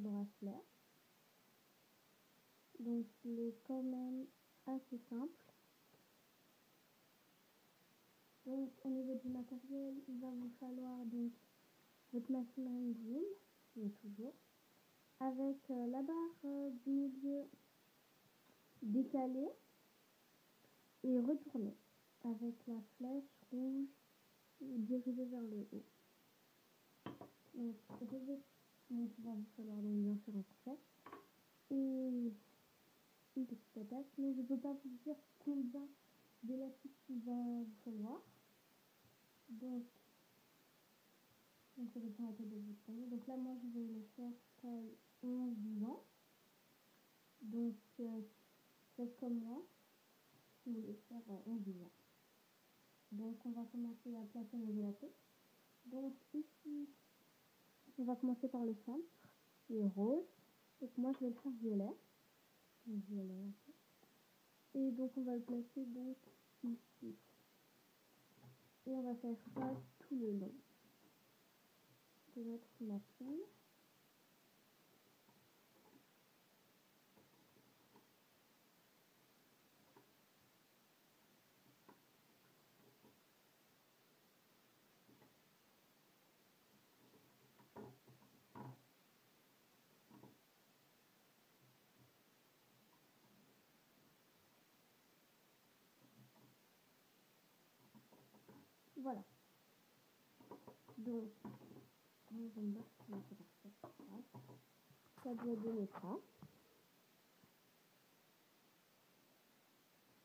bracelet. Donc il est quand même assez simple. Donc au niveau du matériel, il va vous falloir donc votre machine ring boom, comme toujours, avec la barre du milieu décalée et retournée, avec la flèche rouge dirigée vers le haut. Donc il va vous falloir donc bien sûr un couplet et une petite attache. Mais je ne peux pas vous dire combien d'élastique il va vous falloir. Donc ça dépend de la taille de votre panier. Donc là, moi, je vais le faire taille 11-12 ans. Donc, faites comme moi, si vous voulez faire 11-12 ans. Donc, on va commencer à placer nos élastiques. Donc, ici, on va commencer par le centre, qui est rose. Donc, moi, je vais le faire violet. Donc, violet, ok. Et donc, on va le placer donc ici. Et on va faire ça tout le long de notre machine. Voilà. Donc, on va commencer par ça. Ça doit donner ça.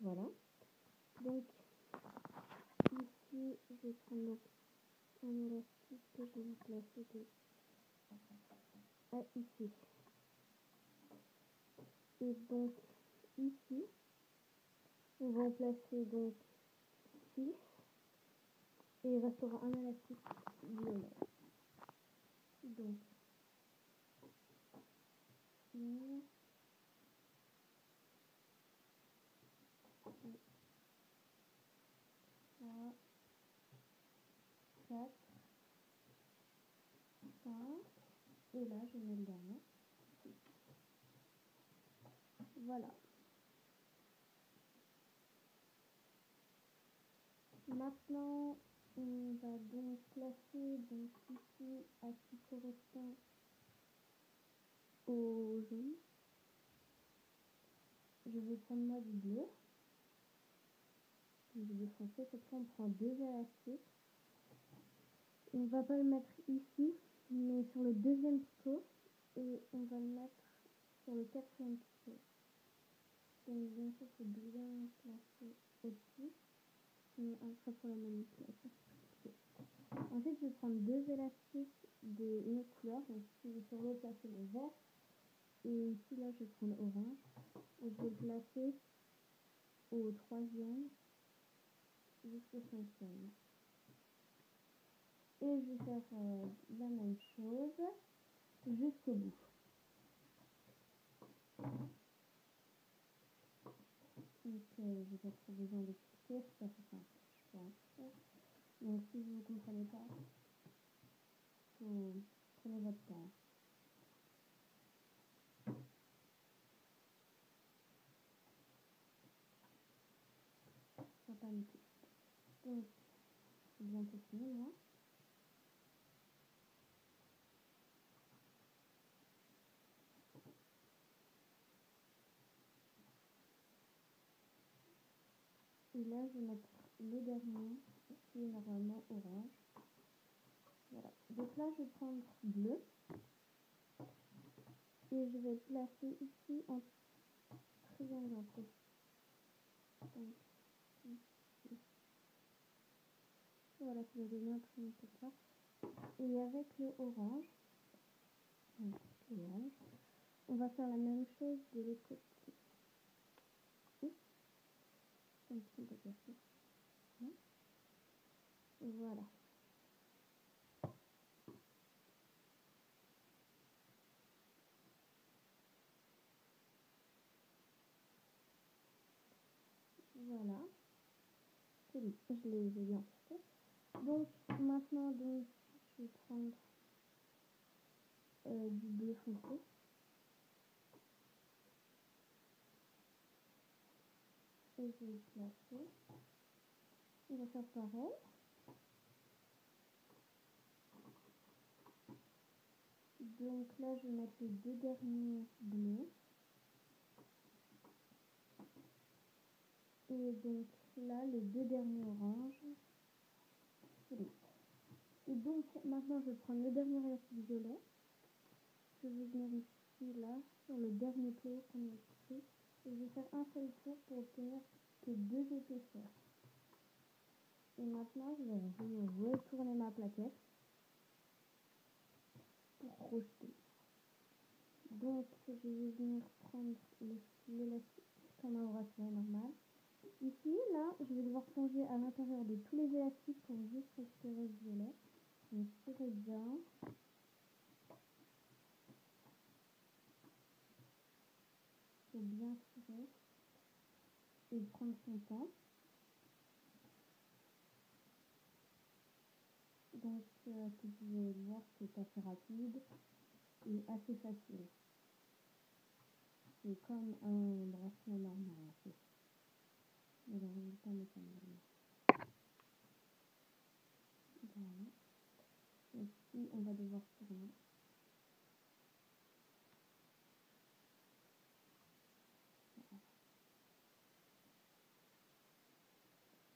Voilà. Donc, ici, je vais prendre donc un élastique que je vais placer ici. Et donc, ici, on va en placer donc 6. Et il restera un élastique violet. Donc, 1, 2, 3, 4, 5. Et là, je mets le dernier. Voilà. Maintenant, on va donc placer donc ici à ce qui correspond au jaune. Je vais prendre moi du bleu. Du bleu foncé. Cette fois, on prend 2 élastiques. On va pas le mettre ici, mais sur le deuxième pivot. Et on va le mettre sur le quatrième pivot. Donc bien sûr, il faut bien placer au-dessus. Sinon, après pour la manipulation, c'est compliqué. Ensuite, je vais prendre 2 élastiques d'une autre couleur. Donc ici, sur l'autre, là, c'est le vert. Et ici, là, je vais prendre orange. Et je vais le placer au troisième jusqu'au cinquième. Et je vais faire la même chose jusqu'au bout. Donc, je n'ai pas trop besoin d'expliquer, c'est assez simple, je pense. Donc, si vous ne comprenez pas, prenez votre temps. Faut pas paniquer. Donc, c'est bientôt fini, là. Et là, je vais mettre le dernier, qui est normalement orange. Voilà. Donc là, je vais prendre bleu. Et je vais le placer ici en triangle entre. Donc, ici. Voilà, ça va donner un triangle comme ça. Et avec le orange, on va faire la même chose de l'autre côté. Oups, on peut casser. Voilà. Voilà. C'est bon, je les ai bien fait. Donc maintenant, donc, je vais prendre du bleu foncé. Et je vais le placer. On va faire pareil. Donc là, je vais mettre les deux derniers bleus. Et donc là, les deux derniers oranges. Et donc maintenant, je vais prendre le dernier élastique violet. Je vais venir ici, là, sur le dernier pli qu'on a pris. Et je vais faire un seul tour pour obtenir que deux épaisseurs. Et maintenant, je vais venir retourner ma plaquette pour crocheter. Donc, je vais venir prendre l'élastique comme un bracelet normal. Ici, là, je vais devoir plonger à l'intérieur de tous les élastiques pour juste récupérer le violet. Donc, serrez bien. Il faut bien tirer et prendre son temps. Donc, comme vous pouvez le voir, c'est assez rapide et assez facile. C'est comme un bracelet normal en fait. Mais le résultat n'est pas normal. Voilà. Ici, on va devoir tourner.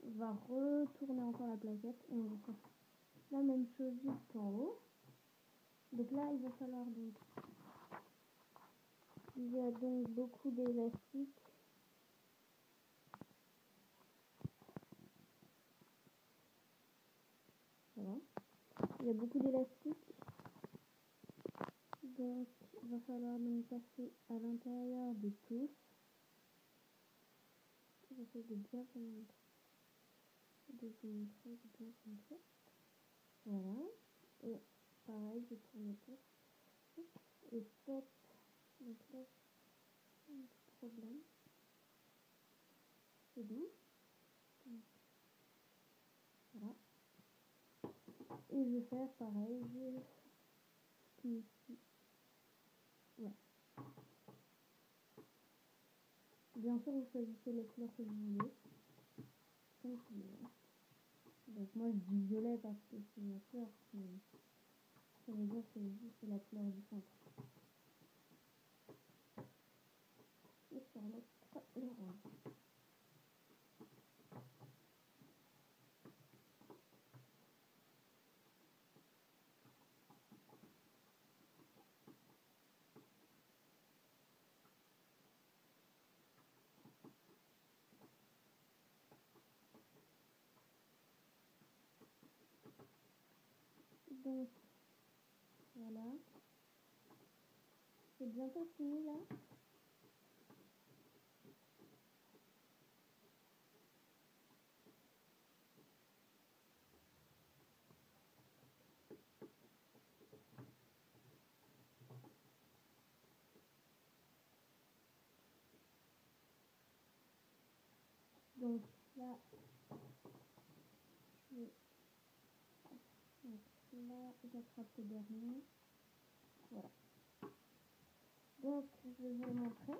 On va retourner encore la plaquette et on va faire la même chose juste en haut. Donc là, il va falloir donc... Il y a donc beaucoup d'élastiques. Voilà. Il y a beaucoup d'élastiques. Donc, il va falloir donc passer à l'intérieur de tous. J'essaie de bien vous montrer. Voilà. Et pareil, je tourne tout. Et faites. Donc là, j'ai un petit problème. C'est bon. Donc, voilà. Et je vais faire pareil, juste ici. Ouais. Bien sûr, vous choisissez les couleurs que vous voulez. Comme vous voulez. Donc moi je dis violet parce que c'est ma couleur, mais ça veut dire que c'est la couleur du centre. Et sur l'autre, l'orange. Donc voilà. C'est bientôt fini là. Donc là, j'attrape le dernier. Voilà. Donc je vais vous le montrer.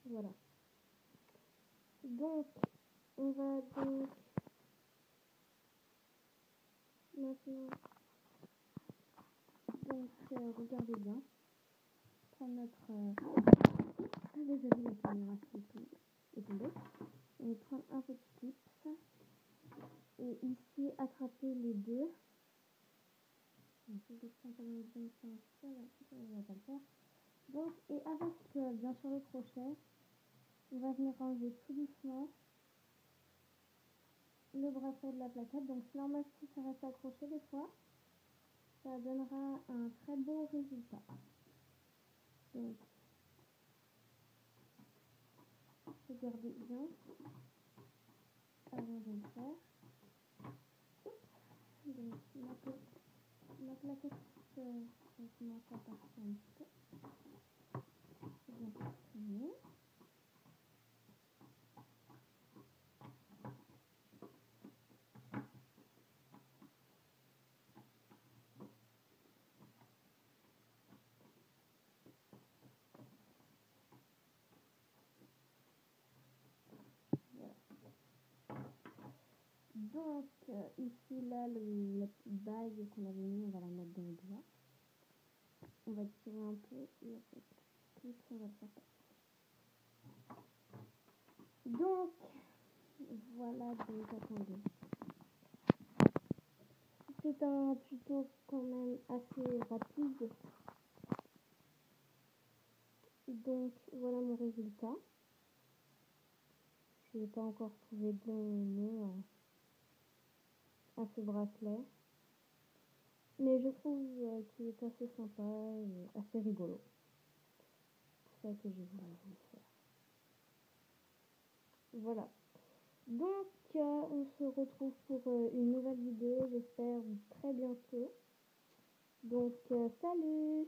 Voilà. Donc on va donc maintenant regardez bien. Prendre notre désolé, la caméra est tombée. On va prendre un petit clip et ici attraper les deux. Donc, si je le prends pas dans le bon sens, ça va pas le faire. Donc, et avec bien sûr le crochet, on va venir enlever tout doucement le bracelet de la plaquette. Donc normalement si ça reste accroché des fois, ça donnera un très beau résultat. Donc regardez bien avant de le faire. Donc ma plaquette commence à partir un petit peu. C'est bien parti. terminé. Voilà. Donc, ici, là, la petite bague qu'on avait mis, on va la mettre dans le doigt. On va tirer un peu et avec tout, on va le faire passer. Donc, voilà, donc attendez. C'est un tuto quand même assez rapide. Donc, voilà mon résultat. Je n'ai pas encore trouvé de nom à ce bracelet. Mais je trouve qu'il est assez sympa et assez rigolo. C'est pour ça que j'ai voulu vous le faire. Voilà. Donc, on se retrouve pour une nouvelle vidéo, j'espère très bientôt. Donc, salut!